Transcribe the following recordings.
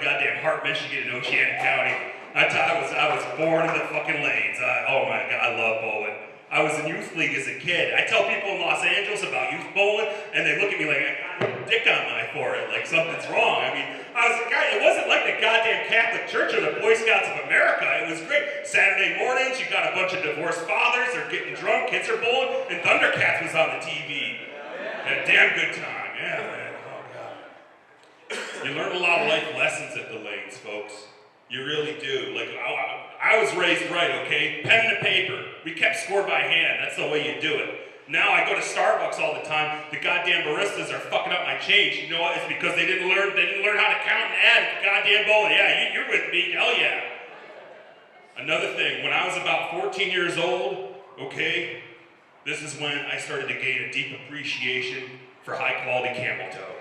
goddamn Hart, Michigan in Oceana County. I was born in the fucking lanes. Oh my God, I love bowling. I was in youth league as a kid. I tell people in Los Angeles about youth bowling, and they look at me like I got a dick on my forehead, like something's wrong. I mean, it wasn't like the goddamn Catholic Church or the Boy Scouts of America. It was great. Saturday mornings, you got a bunch of divorced fathers, they're getting drunk, kids are bowling, and Thundercats was on the TV. Had a damn good time, yeah, man. Oh God. You learn a lot of life lessons at the lanes, folks. You really do. Like, I was raised right, okay? Pen and paper. We kept score by hand. That's the way you do it. Now I go to Starbucks all the time. The goddamn baristas are fucking up my change. You know what? It's because they didn't learn how to count and add at the goddamn bowl. Yeah, you're with me. Hell yeah. Another thing, when I was about 14 years old, okay, this is when I started to gain a deep appreciation for high-quality camel toe.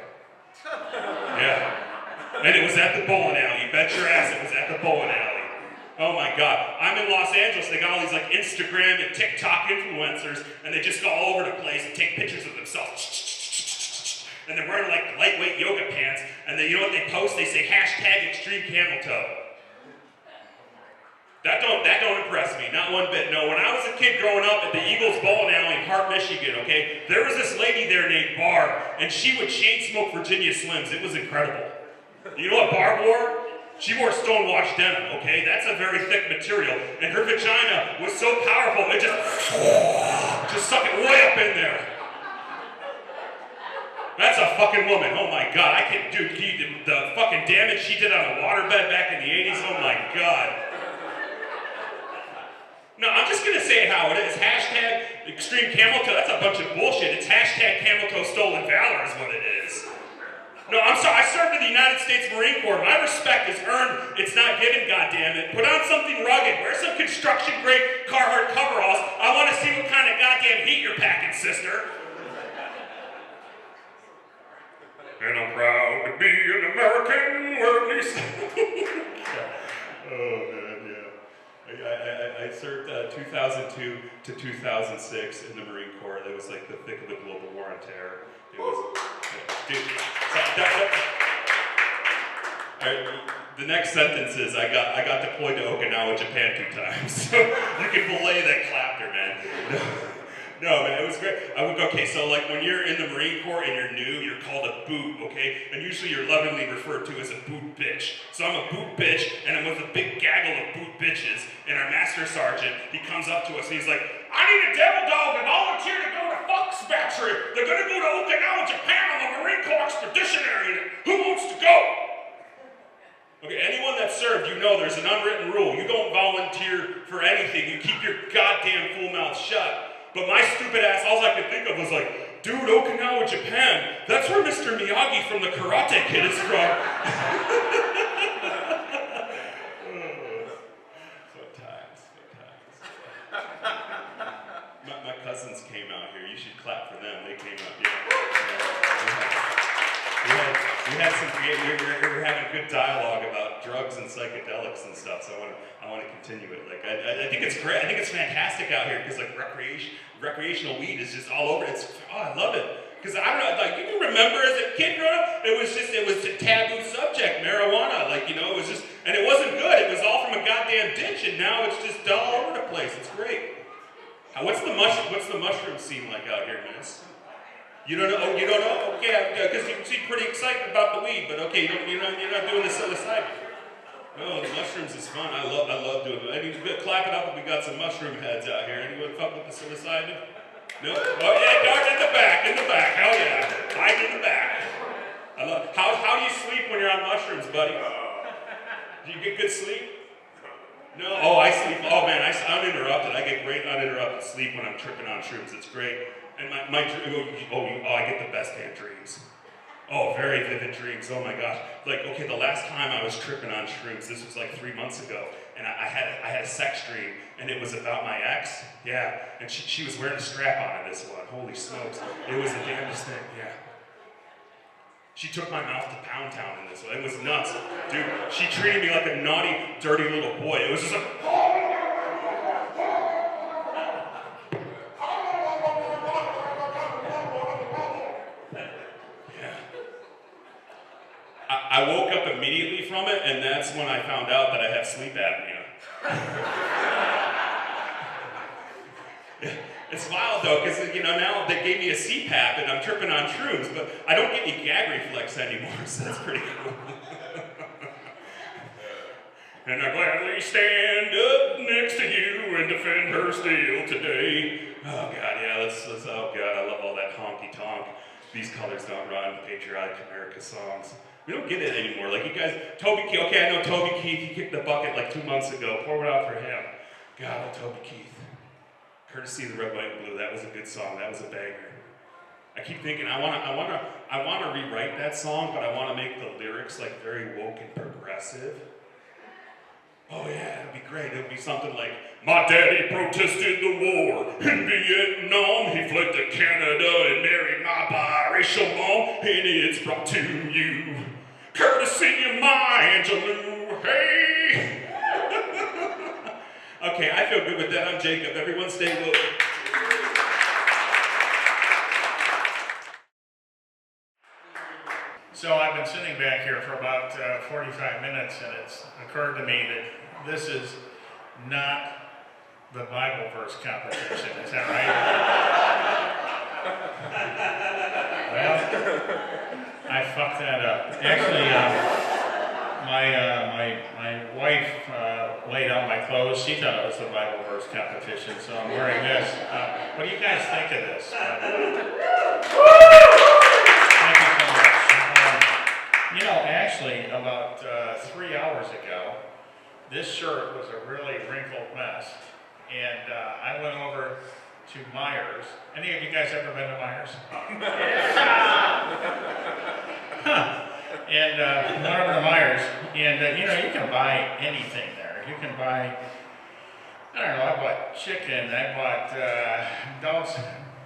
Yeah. And it was at the bowling alley. You bet your ass it was at the bowling alley. Oh my God. I'm in Los Angeles. They got all these like Instagram and TikTok influencers, and they just go all over the place and take pictures of themselves. And they're wearing like lightweight yoga pants, and then you know what they post? They say hashtag extreme camel toe. That don't impress me, not one bit. No, when I was a kid growing up at the Eagles Bowling Alley in Hart, Michigan, okay, there was this lady there named Barb, and she would chain smoke Virginia Slims. It was incredible. You know what Barb wore? She wore stonewashed denim, okay? That's a very thick material. And her vagina was so powerful, it just sucked it way up in there. That's a fucking woman, oh my God. I can't do the fucking damage she did on a waterbed back in the 80s, oh my God. No, I'm just gonna say it how it is. Hashtag extreme camel toe, that's a bunch of bullshit. It's hashtag camel toe stolen valor is what it is. No, I'm sorry, I served in the United States Marine Corps. My respect is earned, it's not given, goddammit. Put on something rugged, wear some construction-grade Carhartt coveralls. I want to see what kind of goddamn heat you're packing, sister. And I'm proud to be an American, or at least... Oh, man, yeah. I served 2002 to 2006 in the Marine Corps. That was like the thick of the global war on terror. It was... Dude, the next sentence is I got deployed to Okinawa, Japan 2 times. So you can belay that clapter, man. No, man, it was great. Okay, so like when you're in the Marine Corps and you're new, you're called a boot, okay? And usually you're lovingly referred to as a boot bitch. So I'm a boot bitch, and I'm with a big gaggle of boot bitches, and our master sergeant, he comes up to us and he's like, I need a devil dog to volunteer to go to Fox Factory. They're gonna go to Okinawa, Japan on the Marine Corps Expeditionary. Who wants to go? Okay, anyone that served, you know there's an unwritten rule. You don't volunteer for anything. You keep your goddamn full mouth shut. But my stupid ass, all I could think of was like, dude, Okinawa, Japan, that's where Mr. Miyagi from the Karate Kid is from. Fun times. My cousins came out here. You should clap for them. They came out here. We were having good dialogue about drugs and psychedelics and stuff, so I want to continue it. Like I think it's great. I think it's fantastic out here because like recreational weed is just all over. I love it. Because I don't know, like you can remember as a kid growing up, it was a taboo subject, marijuana. Like, you know, it was just, and it wasn't good. It was all from a goddamn ditch, and now it's just all over the place. It's great. What's the mushroom scene like out here, miss? You don't know? Oh, you don't know? Okay, because you seem pretty excited about the weed, but okay, you're not doing the psilocybin. No, the mushrooms is fun. I love doing it. I need to clap it up if we got some mushroom heads out here. Anyone fuck with the psilocybin? No? Oh yeah, dark in the back. Hell yeah. Hide in the back. I love. How do you sleep when you're on mushrooms, buddy? Do you get good sleep? No. Oh, I sleep. Oh man, I'm uninterrupted. I get great uninterrupted sleep when I'm tripping on shrooms. It's great. And I get the best damn dreams. Oh, very vivid dreams. Oh my gosh. Like, okay, the last time I was tripping on shrooms, this was like 3 months ago, and I had a sex dream, and it was about my ex. Yeah, and she was wearing a strap on in this one. Holy smokes. It was the damnedest thing, yeah. She took my mouth to Pound Town in this one. It was nuts. Dude, she treated me like a naughty, dirty little boy. It was just like, I woke up immediately from it, and that's when I found out that I have sleep apnea. It's wild though, because now they gave me a CPAP and I'm tripping on shrooms, but I don't get any gag reflex anymore, so that's pretty cool. And I gladly stand up next to you and defend her still today. Oh God, yeah, oh God, I love all that honky tonk. These colors don't run, patriotic America songs. We don't get it anymore. Like you guys, Toby Keith, okay, I know Toby Keith, he kicked the bucket like 2 months ago. Pour it out for him. God, oh Toby Keith. Courtesy of the Red, White, and Blue, that was a good song, that was a banger. I keep thinking, I wanna rewrite that song, but I wanna make the lyrics like very woke and progressive. Oh yeah, it'd be great. It'd be something like, my daddy protested the war in Vietnam. He fled to Canada and married my biracial mom. And it's brought to you, courtesy of Maya Angelou. Hey! Okay, I feel good with that. I'm Jacob. Everyone stay woke. So I've been sitting back here for about 45 minutes, and it's occurred to me that this is not the Bible verse competition. Is that right? Well, I fucked that up. Actually, my wife laid out my clothes. She thought it was the Bible verse competition, so I'm wearing this. What do you guys think of this? Thank you so much. Actually, about 3 hours ago, this shirt was a really wrinkled mess, and I went over to Meijer's. Any of you guys ever been to Meijer's? And went over to Meijer's, and you can buy anything there. You can buy, I don't know, I bought chicken, I bought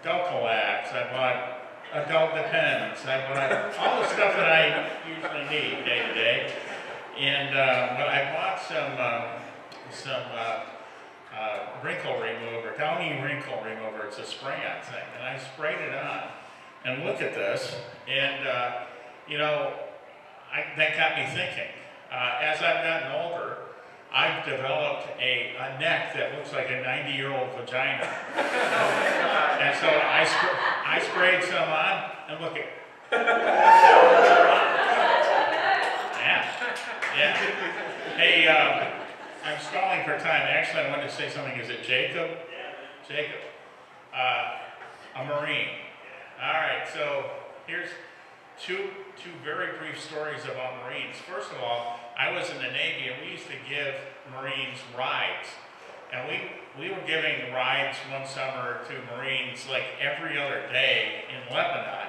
Dulcolax, I bought adult Depends, I bought all the stuff that I usually need day to day. And but I bought some wrinkle remover, downy wrinkle remover. It's a spray-on thing, and I sprayed it on. And look at this, and that got me thinking. As I've gotten older, I've developed a neck that looks like a 90-year-old vagina. And so I sprayed some on, and look at it. Yeah. Hey, I'm stalling for time. Actually, I wanted to say something. Is it Jacob? Jacob. A Marine. All right, so here's two very brief stories about Marines. First of all, I was in the Navy, and we used to give Marines rides. And we were giving rides one summer to Marines like every other day in Lebanon.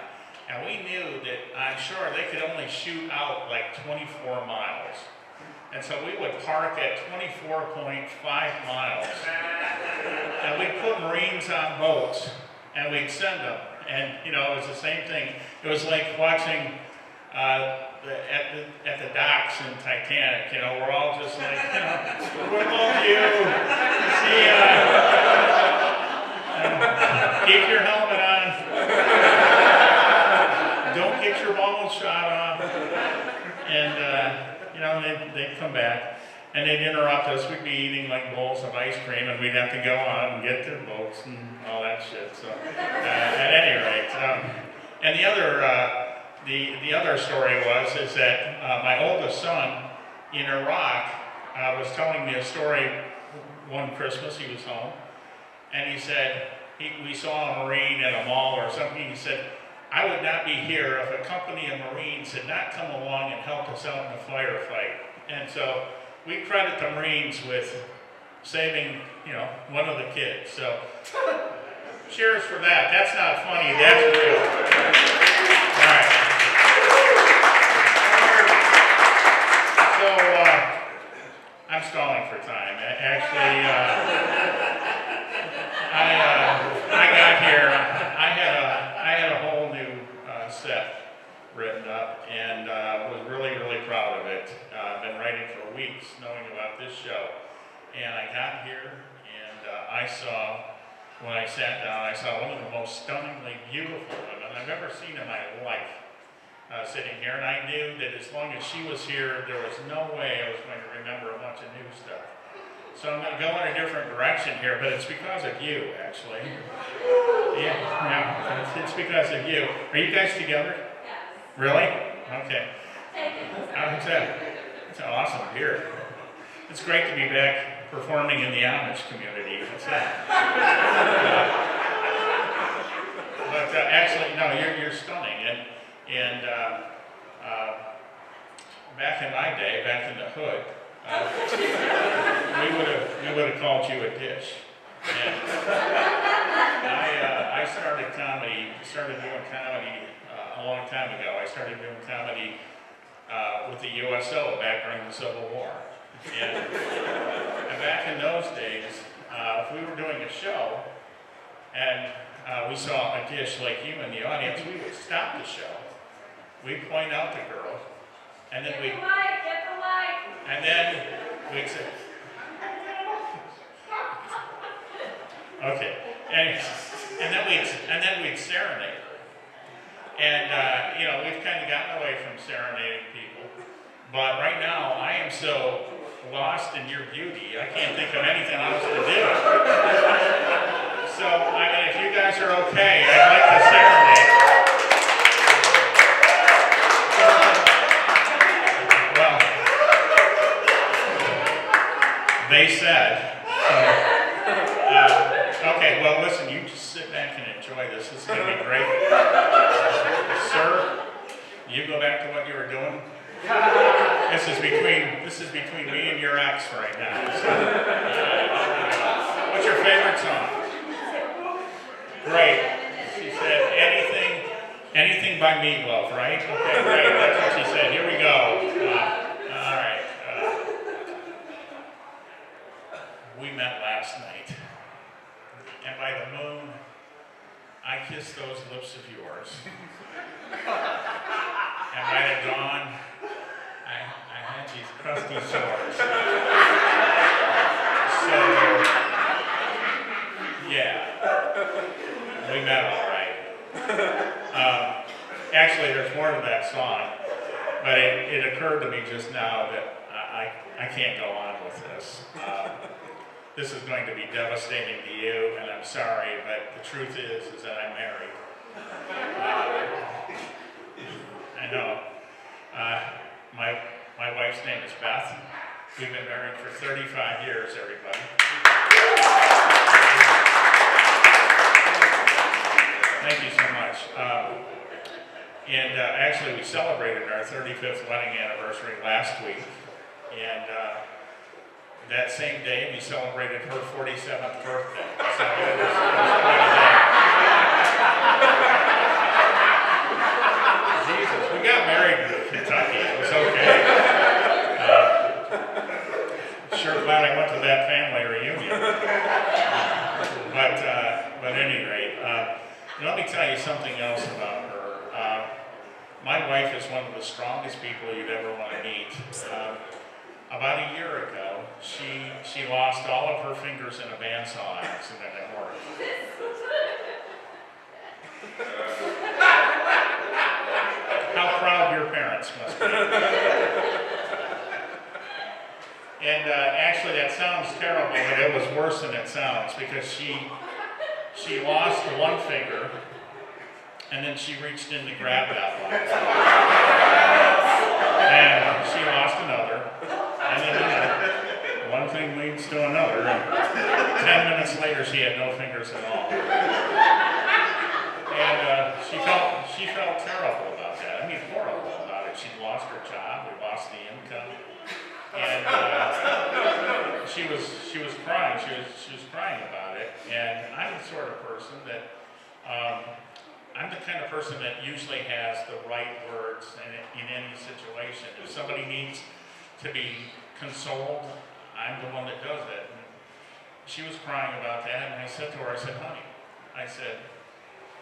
And we knew that on shore they could only shoot out like 24 miles. And so we would park at 24.5 miles. And we'd put Marines on boats, and we'd send them. And it was the same thing. It was like watching at the docks in Titanic. We're all just like, we love you. See ya. Keep your helmet on. Don't get your bones shot off. And they'd come back, and they'd interrupt us. We'd be eating like bowls of ice cream, and we'd have to go on and get to boats and all that shit. So, at any rate, and the other story is that my oldest son in Iraq was telling me a story one Christmas. He was home, and he said we saw a Marine at a mall or something. He said, I would not be here if a company of Marines had not come along and helped us out in the firefight. And so we credit the Marines with saving, one of the kids. So cheers for that. That's not funny, that's real. All right. So I'm stalling for time. Actually, I got here. I had a whole new set written up, and was really, really proud of it. I've been writing for weeks, knowing about this show. And I got here, and when I sat down, I saw one of the most stunningly beautiful women I've ever seen in my life. sitting here, and I knew that as long as she was here, there was no way I was going to remember a bunch of new stuff. So I'm going to go in a different direction here, but it's because of you, actually. Yeah, it's because of you. Are you guys together? Yes. Really? Okay. Take It's an awesome beer. It's great to be back performing in the Amish community. But actually, no, you're stunning. And back in my day, back in the hood, we would have called you a dish. And I started doing comedy a long time ago. I started doing comedy with the USO back during the Civil War. And back in those days, if we were doing a show and we saw a dish like you in the audience, we would stop the show. We'd point out the girl, and then Get the light. and then we'd say, okay, and then we'd serenade her. And we've kind of gotten away from serenading people, but right now I am so lost in your beauty, I can't think of anything else to do. So, if you guys are okay, I'd like to serenade her. Well, they said. Okay, well, listen, you just sit back and enjoy this. This is going to be great. Sir, you go back to what you were doing. This is between me and your ex right now. So, what's your favorite song? Great. She said anything by Meatloaf, right? Okay, great. That's what she said. Here we go. All right. We met last night, and by the moon, I kissed those lips of yours. And by the dawn, I had these crusty sores. So, yeah, we met all right. Actually, there's more to that song, but it occurred to me just now that I can't go on with this. This is going to be devastating to you, and I'm sorry, but the truth is that I'm married. I know. My wife's name is Beth. We've been married for 35 years, everybody. Thank you so much. Actually, we celebrated our 35th wedding anniversary last week. And that same day, we celebrated her 47th birthday. So it was quite a day. Jesus, we got married in Kentucky. It was okay. Sure glad I went to that family reunion. But at any rate, let me tell you something else about her. My wife is one of the strongest people you'd ever want to meet. About a year ago, she lost all of her fingers in a bandsaw accident at work. How proud your parents must be. And actually, that sounds terrible, but it was worse than it sounds because she lost one finger, and then she reached in to grab that one, and she lost another, and then another. One thing leads to another, and 10 minutes later, she had no fingers at all. And she felt terrible about that. I mean, horrible about it. She'd lost her job, we lost the income. And she was crying. She was crying about it. And I'm the sort of person that I'm the kind of person that usually has the right words in any situation. If somebody needs to be consoled, I'm the one that does it. And she was crying about that, and I said to her, honey, I said,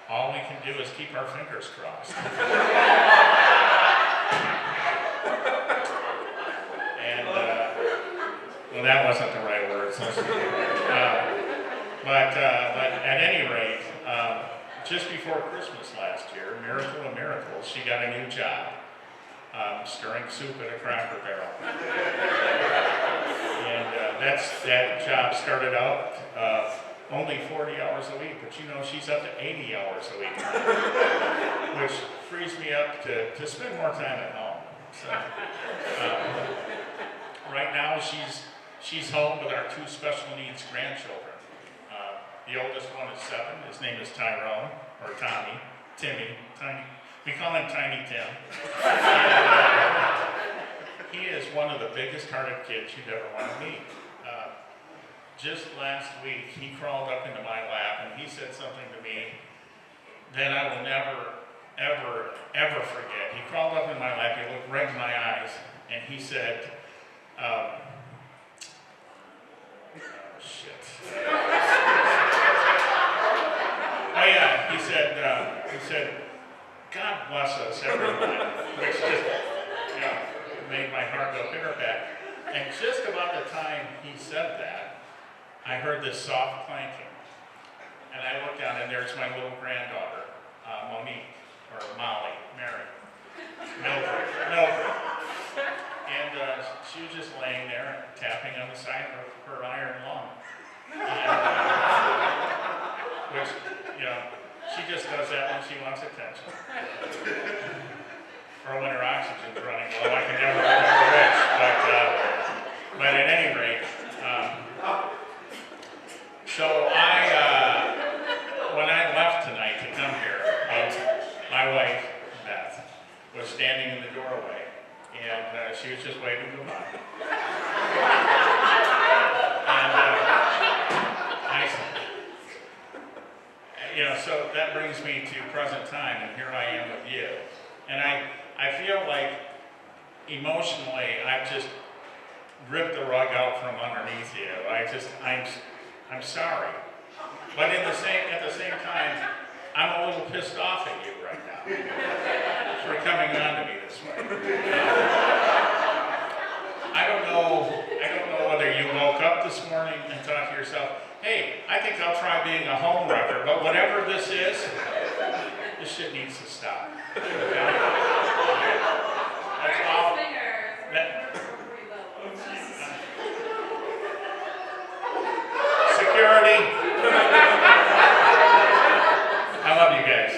all we can do is keep our fingers crossed. Well, that wasn't the right words. But at any rate, just before Christmas last year, miracle of miracles, she got a new job, stirring soup at a Cracker Barrel. And that job started out only 40 hours a week, but you know, she's up to 80 hours a week, which frees me up to spend more time at home. So, right now, she's home with our 2 special needs grandchildren. The oldest one is 7. His name is Tyrone, or Timmy, Tiny. We call him Tiny Tim. And, he is one of the biggest-hearted kids you'd ever want to meet. Just last week, he crawled up into my lap and he said something to me that I will never, ever, ever forget. He crawled up in my lap, he looked right in my eyes, and he said, oh, shit. Oh yeah, he said, God bless us, everyone, which just, made my heart go pitter-pat. And just about the time he said that, I heard this soft clanking. And I looked down and there's my little granddaughter, Monique, or Molly, Mary, Mildred. And she was just laying there, tapping on the side of her iron lung. Which, she just does that when she wants attention. Or when her oxygen's running low. I can never remember which. But at any rate, so when I left tonight to come here, my wife, Beth, was standing in the doorway, and she was just waving goodbye. And so that brings me to present time, and here I am with you. And I feel like emotionally I've just ripped the rug out from underneath you. I'm sorry. But at the same time, I'm a little pissed off at you right now for coming on to me this way. I don't know whether you woke up this morning and thought to yourself, hey, I think I'll try being a home wrecker, but whatever this is, this shit needs to stop. Okay? That's all. Security. I love you guys.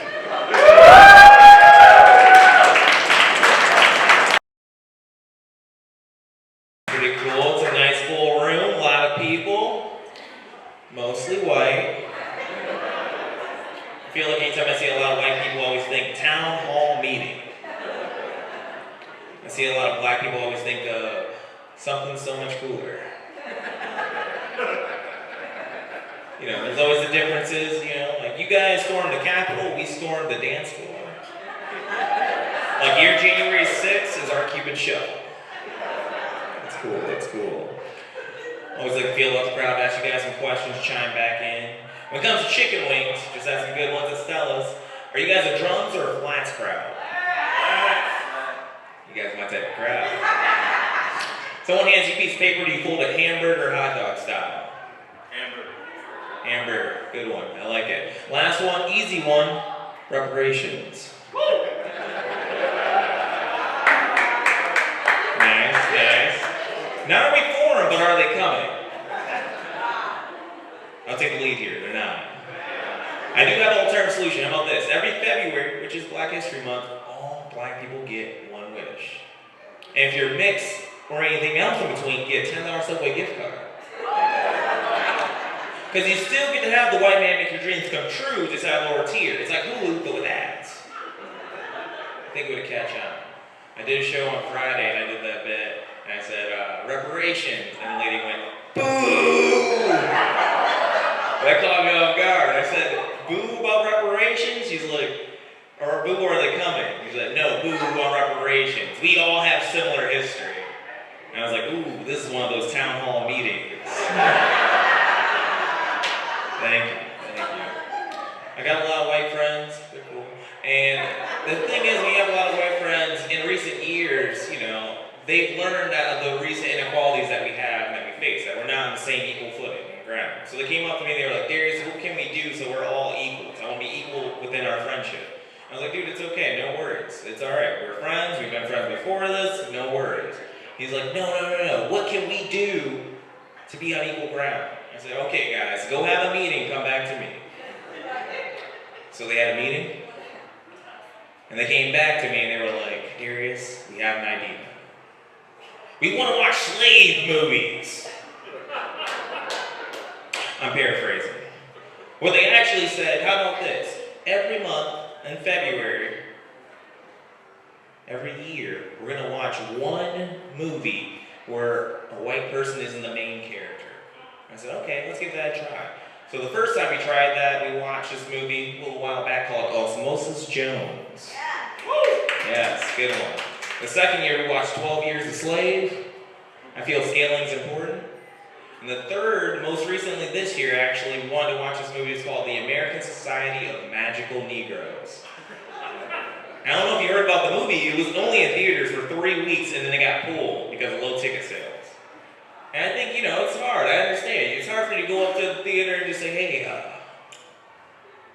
Pretty cool. It's a nice full room, a lot of people, mostly white. I feel like anytime I see a lot of white people, I always think town hall meeting. I see a lot of black people, always think something so much cooler. There's always the differences, like you guys stormed the Capitol, we stormed the dance floor. Like your January 6th is our Cupid show. It's cool. Always like to feel about the crowd, ask you guys some questions, chime back in. When it comes to chicken wings, just have some good ones at Stella's. Are you guys a drums or a flats crowd? You guys are my type of crowd. Someone hands you a piece of paper, do you fold it hamburger or hot dog style? Hamburger, good one, I like it. Last one, easy one, reparations. Nice. Not are we for them, but are they coming? I'll take the lead here, they're not. I do have an alternative solution, how about this? Every February, which is Black History Month, all black people get one wish. And if you're mixed or anything else in between, get a $10 Subway gift card. Because you still get to have the white man make your dreams come true, just at a lower tier. It's like Hulu, but with ads. I think it would catch on. I did a show on Friday, and I did that bit, and I said, reparations, and the lady went, boo! That caught me off guard. I said, boo about reparations? She's like, or boo, are they coming? He's like, no, boo on reparations. We all have similar history. And I was like, ooh, this is one of those town hall meetings. Thank you. I got a lot of white friends, they're cool. And the thing is, when you have a lot of white friends, in recent years, they've learned out of the recent inequalities that we have and that we face, that we're not on the same equal footing on the ground. So they came up to me and they were like, Darius, what can we do so we're all equals? I want to be equal with within our friendship. I was like, dude, it's okay, no worries. It's all right. We're friends. We've been friends before this. No worries. He's like, no. What can we do to be on equal ground? I said, okay, guys, go have a meeting. Come back to me. So they had a meeting, and they came back to me, and they were like, Darius, we have an idea. We want to watch slave movies. I'm paraphrasing. What they actually said, how about this? Every month in February, every year, we're going to watch one movie where a white person isn't the main character. I said, okay, let's give that a try. So the first time we tried that, we watched this movie a little while back called Osmosis Jones. Yes, good one. The second year, we watched 12 Years a Slave. I feel scaling's important. And the third, most recently this year, actually, we wanted to watch this movie. It's called The American Society of Magical Negroes. I don't know if you heard about the movie. It was only in theaters for 3 weeks, and then it got pulled because of low ticket sales. And I think, it's hard. I understand. It's hard for you to go up to the theater and just say, hey,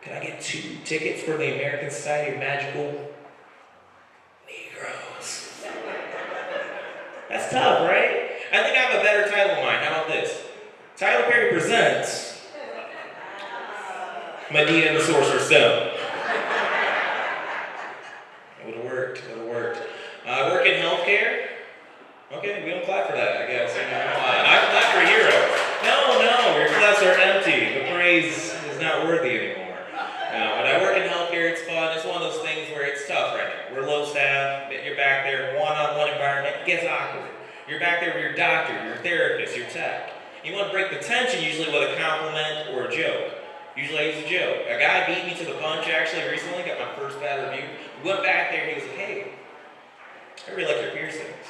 can I get 2 tickets for the American Society of Magical Negroes? That's tough, right? I think I have a better title in mind. How about this? Tyler Perry presents Medea and the Sorcerer's Stone. It would have worked. I work in healthcare. Okay, we don't clap for that, I guess. I clap for heroes. No, your claps are empty. The praise is not worthy anymore. But I work in healthcare, it's fun. It's one of those things where it's tough right now. We're low staff, you're back there, one-on-one environment, it gets awkward. You're back there with your doctor, your therapist, your tech. You want to break the tension usually with a compliment or a joke. Usually I use a joke. A guy beat me to the punch actually recently, got my first bad review. We went back there and he was like, hey, I really like your piercings.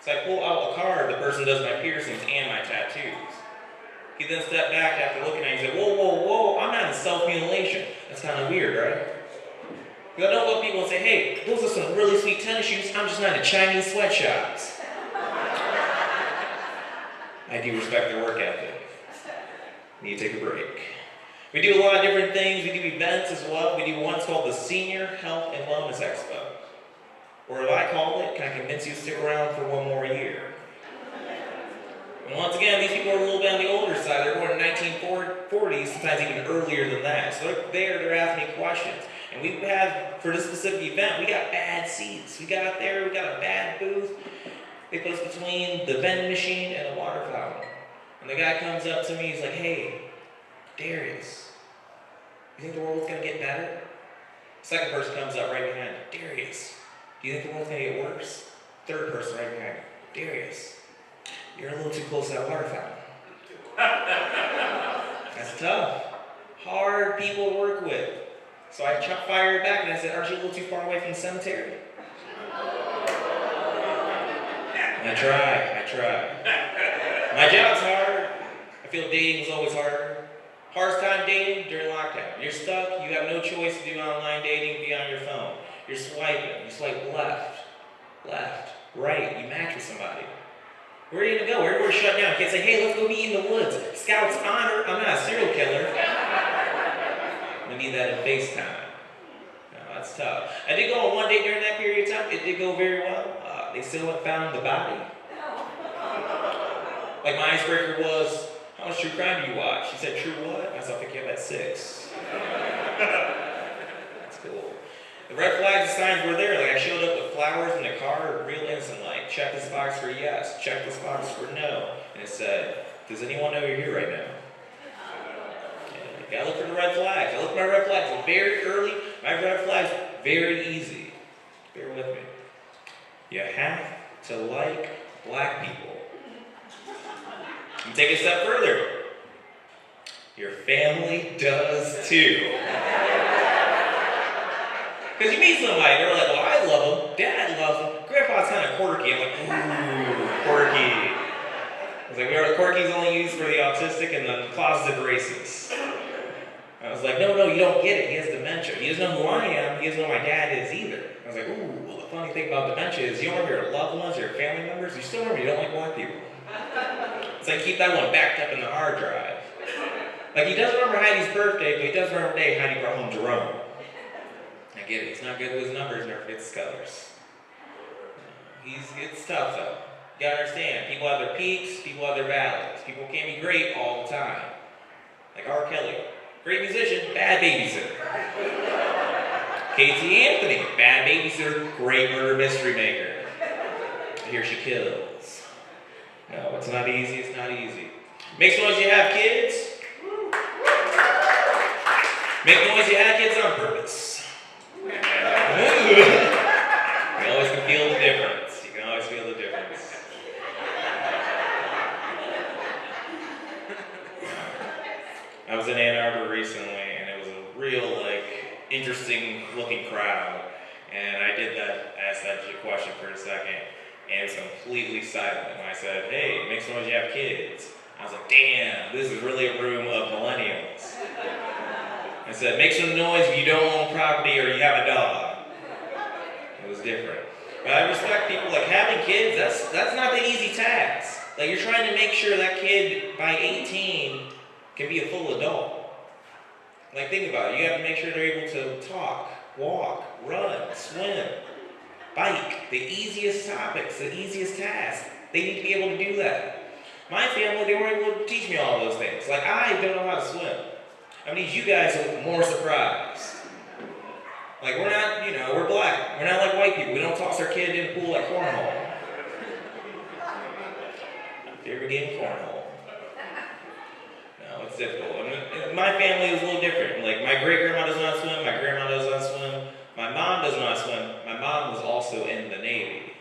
So I pull out a card, the person does my piercings and my tattoos. He then stepped back after looking at me and said, whoa, I'm not in self-mutilation. That's kind of weird, right? Because I don't want people to say, hey, those are some really sweet tennis shoes, I'm just not in Chinese sweatshops. I do respect their work ethic. Need to take a break. We do a lot of different things. We do events as well. We do one called the Senior Health and Wellness Expo. Or as I call it, can I convince you to stick around for one more year? And once again, these people are a little bit on the older side. They're born in the 1940s, sometimes even earlier than that. So they're asking me questions. And we had, for this specific event, we got bad seats. We got there, we got a bad booth. They put us between the vending machine and the water fountain. And the guy comes up to me, he's like, hey, Darius, you think the world's gonna get better? Second person comes up right behind him, Darius, do you think the world's gonna get worse? Third person right behind him, Darius, you're a little too close to that water fountain. That's tough. Hard people to work with. So I fired back and I said, aren't you a little too far away from the cemetery? I try. My job's hard. I feel dating is always harder. Hardest time dating during lockdown. You're stuck, you have no choice to do online dating, be on your phone. You're swiping, you swipe left, right, you match with somebody. Where are you gonna go? Everywhere's shut down. You can't say, hey, let's go meet in the woods. Scout's honor, I'm not a serial killer. I need that in FaceTime. No, that's tough. I did go on one date during that period of time. It did go very well. They still haven't found the body. Like my icebreaker was, how much true crime do you watch? She said, true what? I said, I'll pick you up at 6. That's cool. The red flags and signs were there. Like I showed up with flowers in the car, real innocent, like check this box for yes, check this box for no. And it said, does anyone know you're here right now? Yeah, you gotta look for the red flags. I look for my red flags very early. My red flags, very easy. Bear with me. You have to like black people. And take it a step further. Your family does too. Because you meet somebody, they're like, well, I love him, Dad loves him, Grandpa's kind of quirky. I'm like, ooh, quirky. I was like, quirky's only used for the autistic and the closeted racist. I was like, no, you don't get it. He has dementia. He doesn't know who I am. He doesn't know who my dad is either. I was like, ooh, well, the funny thing about dementia is you don't remember your loved ones or your family members. You still remember you don't like black people. It's like keep that one backed up in the hard drive. Like he does remember Heidi's birthday, but he does remember the day Heidi brought home Jerome. get it. He's not good with his numbers, never forgets his colors. It's tough though. You gotta understand, people have their peaks, people have their valleys. People can't be great all the time. Like R. Kelly. Great musician, bad babysitter. Casey Anthony, bad babysitter, great murder mystery maker. Here she kills. No, it's not easy, it's not easy. Make some noise you have kids. Make noise you have kids on purpose. You always can feel the difference. You can always feel the difference. I was in Ann Arbor recently, and it was a real, interesting looking crowd. And I asked that question for a second, and it was completely silent. And I said, hey, make some noise you have kids. I was like, damn, this is really a room of millennials. I said, make some noise if you don't own property or you have a dog. It was different. But I respect people, having kids, that's not the easy task. You're trying to make sure that kid by 18 can be a full adult. Think about it. You have to make sure they're able to talk, walk, run, swim, bike. The easiest topics, the easiest tasks. They need to be able to do that. My family, they weren't able to teach me all those things. I don't know how to swim. I need you guys to look more surprised. We're not, we're black. We're not like white people. We don't toss our kid in the pool like cornhole. Favorite game, cornhole. No, it's difficult. My family is a little different. My great-grandma does not swim. My grandma does not swim. My mom does not swim. My mom was also in the Navy.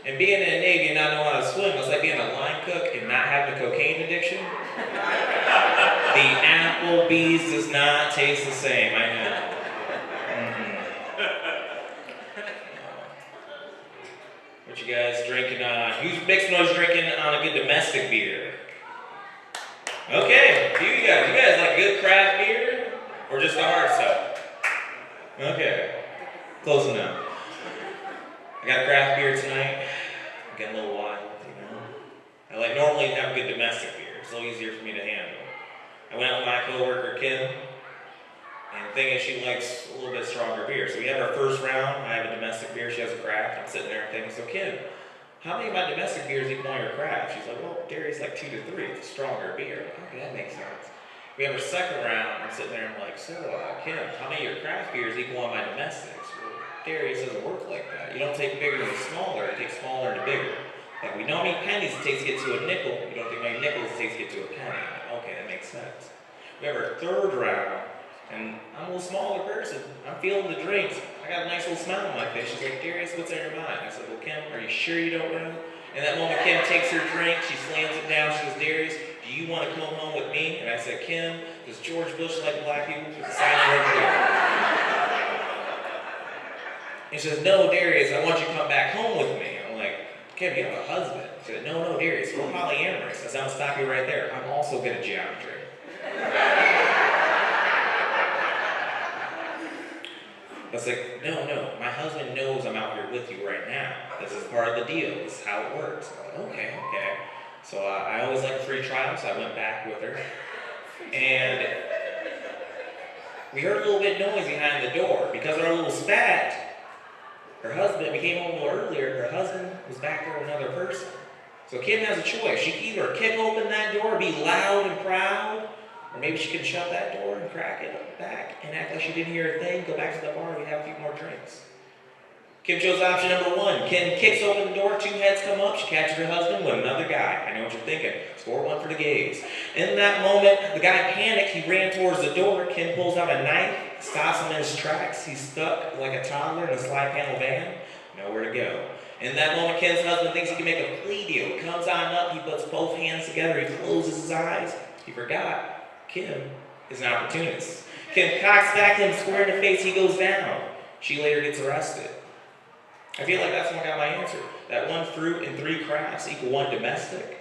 And being in the Navy and not knowing how to swim, it's like being a line cook and not having a cocaine addiction. The Applebee's does not taste the same, I know. What you guys drinking on? Who's mixed noise drinking on a good domestic beer? Okay, you guys like good craft beer? Or just the hard stuff? Okay, close enough. I got craft beer tonight. I'm getting a little wild, I normally have good domestic beer. It's a little easier for me to handle. I went out with my coworker Kim, and the thing is she likes a little bit stronger beer. So we had our first round. I have a domestic beer, she has a craft. I'm sitting there and thinking, so Kim, how many of my domestic beers equal your craft? She's like, well, Dairy's 2 to 3. It's a stronger beer. Okay, that makes sense. We have our second round. I'm sitting there and I'm like, so Kim, how many of your craft beers equal on my domestics? Well, Dairy doesn't work like that. You don't take bigger to smaller, you take smaller to bigger. We know how many pennies it takes to get to a nickel. You don't think how many nickels it takes to get to a penny. Okay, that makes sense. We have our third round, and I'm a little smaller person. I'm feeling the drinks. I got a nice little smile on my face. She's like, Darius, what's on your mind? I said, well, Kim, are you sure you don't know? In that moment, Kim takes her drink. She slams it down. She goes, Darius, do you want to come home with me? And I said, Kim, does George Bush like black people? Put the signs right there. And she says, no, Darius, I want you to come back home with me. I'm like, Kim, you have a husband. She said, no, Darius, we're polyamorous. I said, I'm stop you right there. I'm also good at geometry. I was like, no, my husband knows I'm out here with you right now. This is part of the deal. This is how it works. I'm like, okay. So I always like free trials, so I went back with her. And we heard a little bit of noise behind the door. Because of our little spat, her husband, we came home a little earlier, her husband was back there with another person. So Kim has a choice. She can either kick open that door, be loud and proud, or maybe she can shut that door and crack it back and act like she didn't hear a thing, go back to the bar and we have a few more drinks. Kim chose option number one. Kim kicks open the door, 2 heads come up, she catches her husband with another guy. I know what you're thinking. Score 1 for the gays. In that moment, the guy panicked, he ran towards the door. Kim pulls out a knife, stops him in his tracks. He's stuck like a toddler in a slide panel van. Nowhere to go. In that moment, Kim's husband thinks he can make a plea deal. He comes on up, he puts both hands together, he closes his eyes. He forgot. Kim is an opportunist. Kim cocks back him square in the face, he goes down. She later gets arrested. I feel like that's when I got my answer. That 1 fruit and 3 crafts equal 1 domestic.